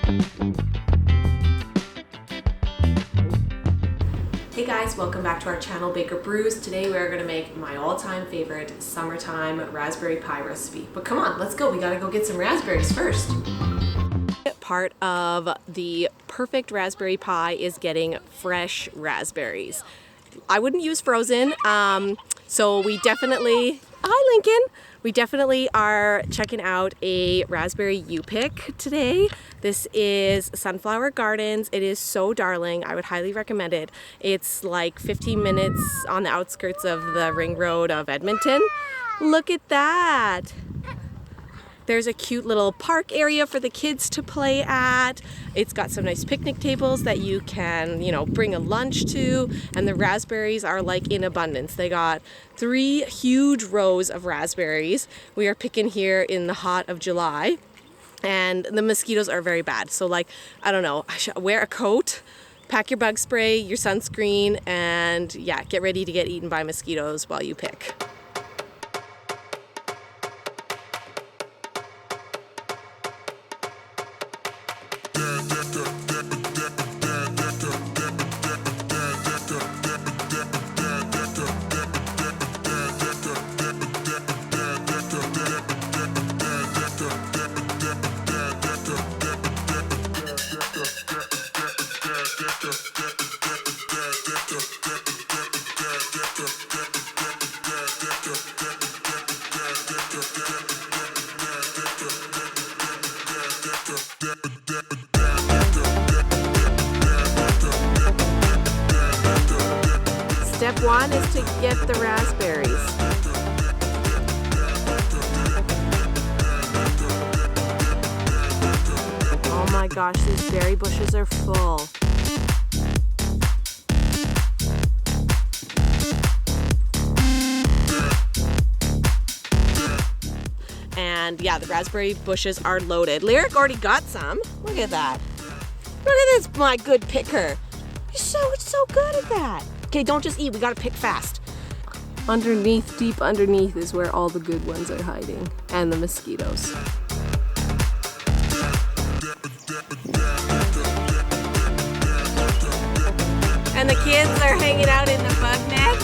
Hey guys, welcome back to our channel, Baker Brews. Today we are going to make my all-time favorite summertime raspberry pie recipe. But come on, let's go. We gotta go get some raspberries first. Part of the perfect raspberry pie is getting fresh raspberries. I wouldn't use frozen, so we definitely, hi Lincoln, we definitely are checking out a raspberry U-pick today. This is Sunflower Gardens. It is so darling. I would highly recommend it. It's like 15 minutes on the outskirts of the ring road of Edmonton. Look at that. There's a cute little park area for the kids to play at. It's got some nice picnic tables that you can, bring a lunch to. And the raspberries are like in abundance. They got 3 huge rows of raspberries. We are picking here in the hot of July. And the mosquitoes are very bad. So I don't know, wear a coat, pack your bug spray, your sunscreen, and yeah, get ready to get eaten by mosquitoes while you pick. Step 1 is to get the raspberries. Oh my gosh, these berry bushes are full. And yeah, the raspberry bushes are loaded. Lyric already got some. Look at that. Look at this, my good picker. You're so good at that. Okay, don't just eat, we gotta pick fast. Underneath, deep underneath is where all the good ones are hiding. And the mosquitoes. And the kids are hanging out in the bug net.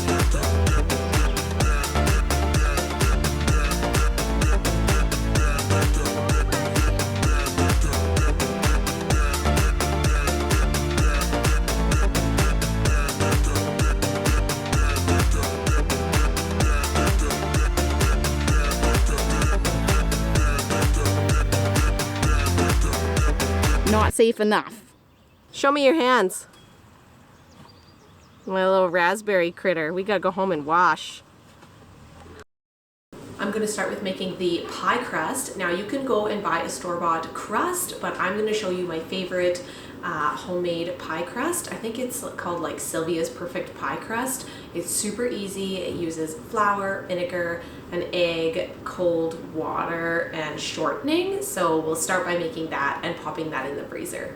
Not safe enough. Show me your hands. My little raspberry critter. We gotta go home and wash. I'm gonna start with making the pie crust. Now you can go and buy a store-bought crust, but I'm gonna show you my favorite homemade pie crust. I think it's called like Sylvia's Perfect Pie Crust. It's super easy. It uses flour, vinegar, an egg, cold water, and shortening. So we'll start by making that and popping that in the freezer.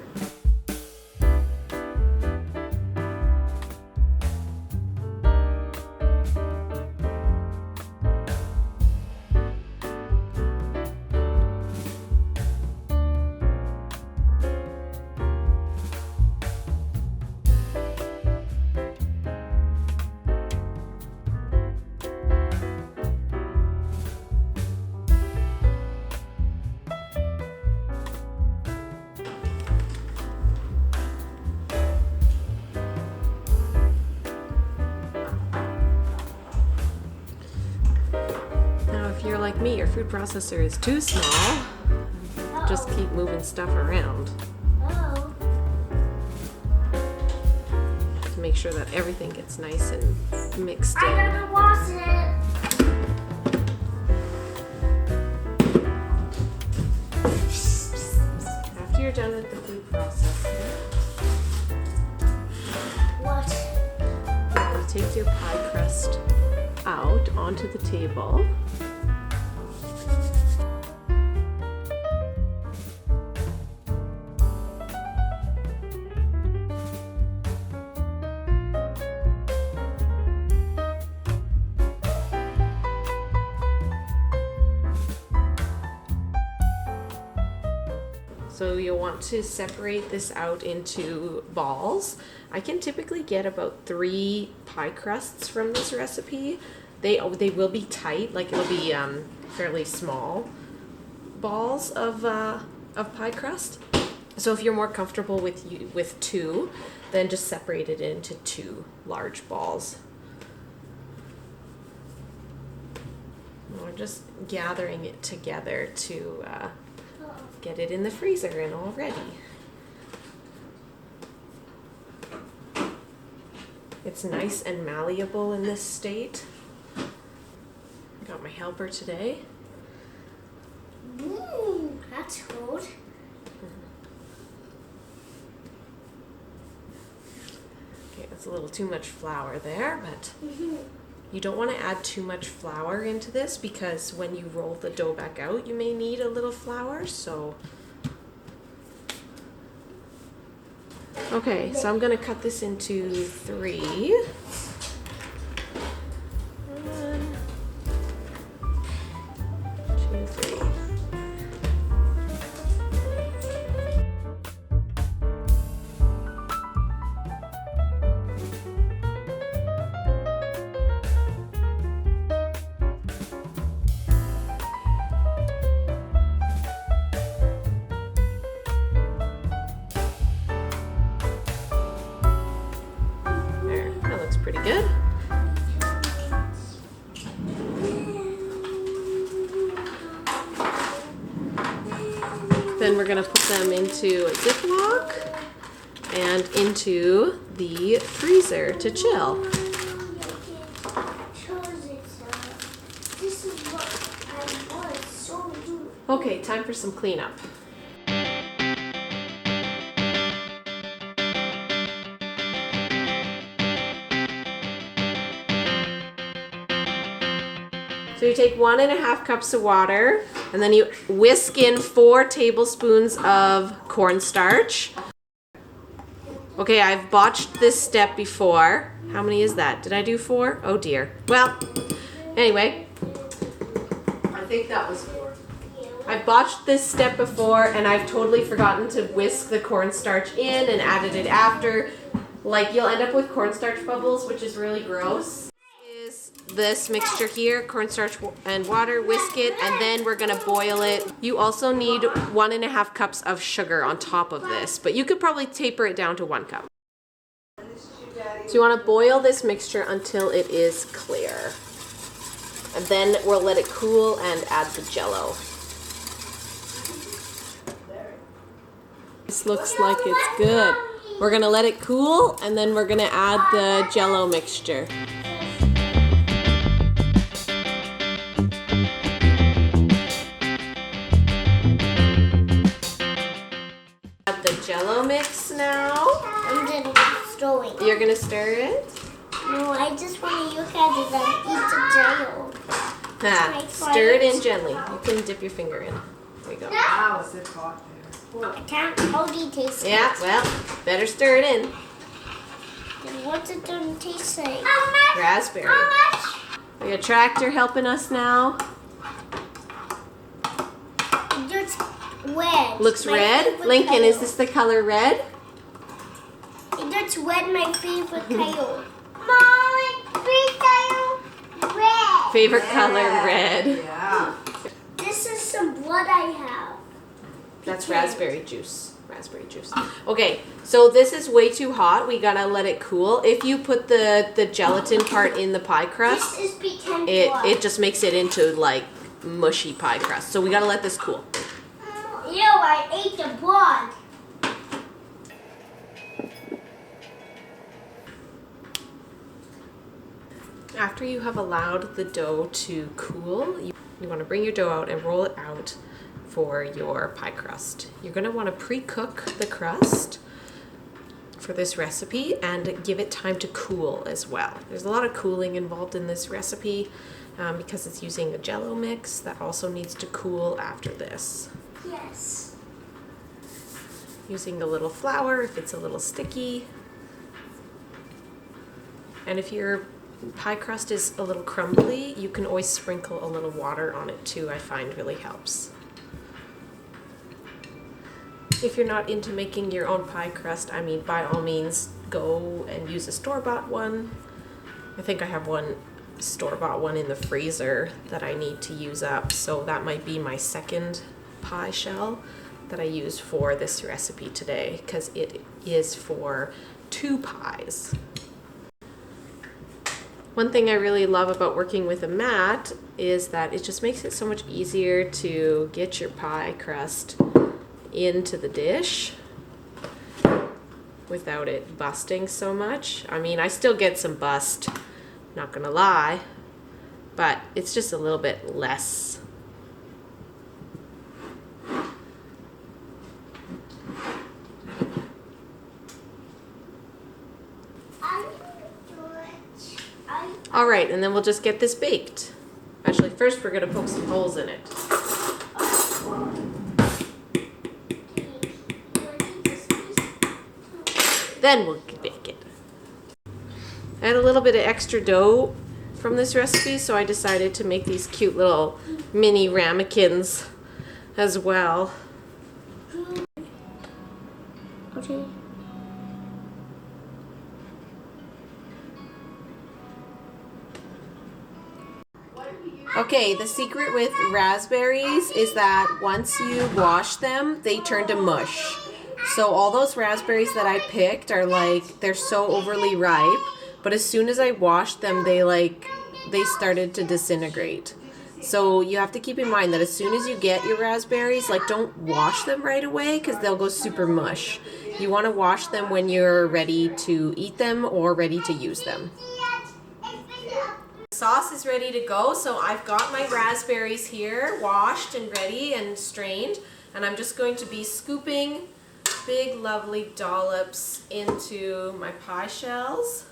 If you're like me, your food processor is too small, just keep moving stuff around to make sure that everything gets nice and mixed in. I gotta wash it. After you're done with the food processor, What? you take your pie crust out onto the table. So you'll want to separate this out into balls. I can typically get about 3 pie crusts from this recipe. They will be tight, like it'll be fairly small balls of pie crust. So if you're more comfortable with 2, then just separate it into 2 large balls. We're just gathering it together to get it in the freezer and all ready. It's nice and malleable in this state. I got my helper today. That's good. Okay, that's a little too much flour there, but you don't want to add too much flour into this because when you roll the dough back out, you may need a little flour, so. Okay, so I'm gonna cut this into 3. 1, 2, 3. Pretty good. Then we're going to put them into a Ziploc and into the freezer to chill. Okay, time for some cleanup. So you take 1.5 cups of water, and then you whisk in 4 tablespoons of cornstarch. Okay, I've botched this step before. How many is that? Did I do 4? Oh dear. Well, anyway. I think that was 4. I've botched this step before, and I've totally forgotten to whisk the cornstarch in and added it after. Like, you'll end up with cornstarch bubbles, which is really gross. This mixture here, cornstarch and water, whisk it, and then we're gonna boil it. You also need 1.5 cups of sugar on top of this, but you could probably taper it down to 1 cup. So you wanna boil this mixture until it is clear. And then we'll let it cool and add the Jello. This looks like it's good. We're gonna let it cool, and then we're gonna add the Jello mixture. Jello mix now. I'm just stirring. You're gonna stir it? No, I just want to look at it and eat the Jello. Stir it in gently. You can dip your finger in. There you go. Wow, is it hot there? I can't hardly taste it. Yeah, well, better stir it in. Then what's it gonna taste like? Raspberry. We got Tractor helping us now. It looks red. Looks My red? favorite Lincoln, color. is this the color red? It looks red, my favorite color. Mommy, favorite color, red. Favorite color red. Yeah. This is some blood I have. That's raspberry juice. Raspberry juice. Okay, so this is way too hot. We gotta let it cool. If you put the gelatin part in the pie crust, This is pretend blood. it just makes it into like mushy pie crust. So we gotta let this cool. Ew, I ate the blood. After you have allowed the dough to cool, you want to bring your dough out and roll it out for your pie crust. You're going to want to pre-cook the crust for this recipe and give it time to cool as well. There's a lot of cooling involved in this recipe because it's using a Jello mix that also needs to cool after this. Yes. Using a little flour if it's a little sticky. And if your pie crust is a little crumbly, you can always sprinkle a little water on it too, I find really helps. if you're not into making your own pie crust, I mean, by all means, go and use a store-bought one. I think I have one store-bought one in the freezer that I need to use up, so that might be my second pie shell that I use for this recipe today, because it is for 2 pies. One thing I really love about working with a mat is that it just makes it so much easier to get your pie crust into the dish without it busting so much. I mean, I still get some bust, not gonna lie, but it's just a little bit less. All right, and then we'll just get this baked. Actually, first we're gonna poke some holes in it. Then we'll bake it. I had a little bit of extra dough from this recipe, so I decided to make these cute little mini ramekins as well. Okay. Okay, the secret with raspberries is that once you wash them, they turn to mush. So all those raspberries that I picked are like, they're so overly ripe, but as soon as I washed them, they started to disintegrate. So you have to keep in mind that as soon as you get your raspberries, like, don't wash them right away because they'll go super mush. You want to wash them when you're ready to eat them or ready to use them. Sauce is ready to go, so I've got my raspberries here washed and ready and strained, and I'm just going to be scooping big lovely dollops into my pie shells.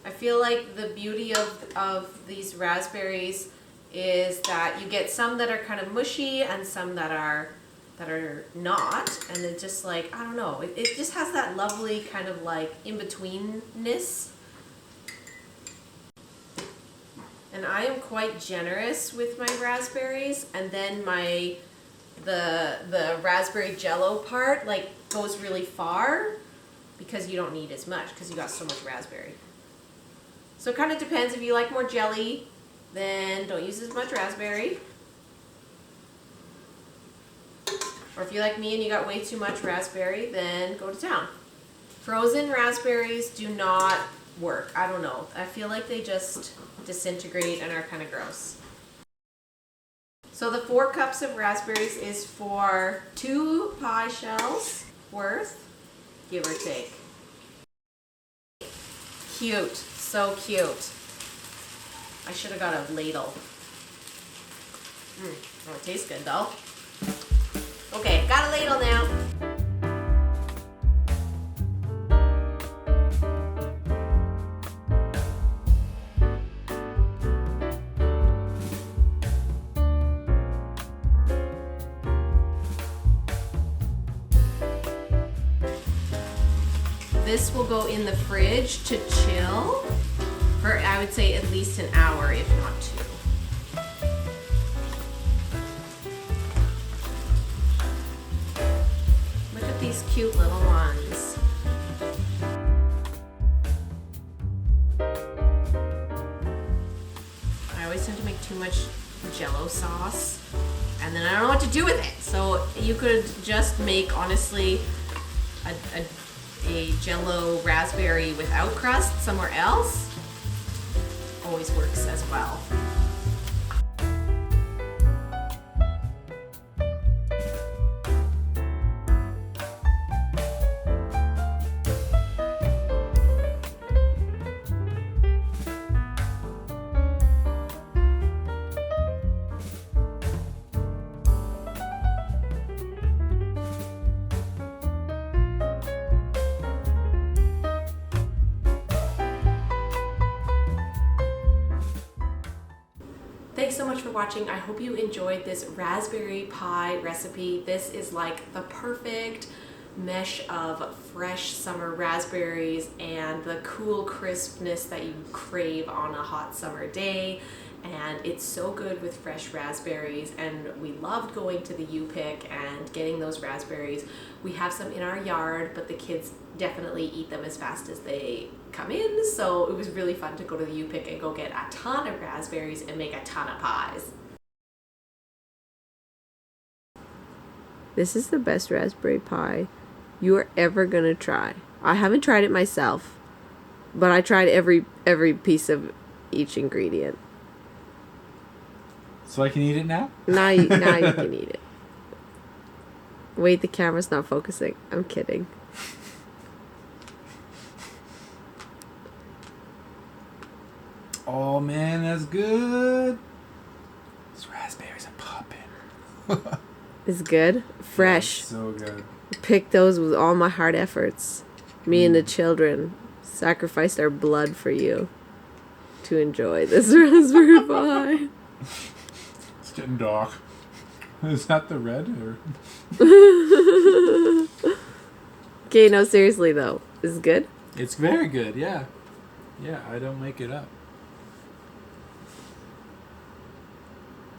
I feel like the beauty of these raspberries is that you get some that are kind of mushy and some that are not, and it's just like, I don't know, it just has that lovely kind of like in-betweenness. And I am quite generous with my raspberries, and then the raspberry jello part like goes really far because you don't need as much because you got so much raspberry. So it kind of depends. If you like more jelly, then don't use as much raspberry. Or if you like me and you got way too much raspberry, then go to town. Frozen raspberries do not work. I don't know. I feel like they just disintegrate and are kind of gross. So the 4 cups of raspberries is for 2 pie shells worth, give or take. Cute, so cute. I should have got a ladle. Oh, it tastes good though. Okay, got a ladle now. This will go in the fridge to chill for, I would say, at least an hour, if not 2. Look at these cute little ones. I always tend to make too much Jello sauce, and then I don't know what to do with it. So you could just make, honestly, a Jello raspberry without crust somewhere else. Always works as well. Thanks so much for watching. I hope you enjoyed this raspberry pie recipe. This is like the perfect mesh of fresh summer raspberries and the cool crispness that you crave on a hot summer day. and it's so good with fresh raspberries, and we loved going to the U-Pick and getting those raspberries. We have some in our yard, but the kids definitely eat them as fast as they come in, so it was really fun to go to the U-Pick and go get a ton of raspberries and make a ton of pies. This is the best raspberry pie you are ever gonna try. I haven't tried it myself, but I tried every piece of each ingredient. So I can eat it now? Now you can eat it. Wait, the camera's not focusing. I'm kidding. Oh man, that's good. These raspberries are popping. It's good. Fresh. So good. Picked those with all my hard efforts. Me and the children sacrificed our blood for you to enjoy this raspberry pie. It's getting dark. Is that the red or? Okay, no, seriously though. Is it good? It's very good, yeah. Yeah, I don't make it up.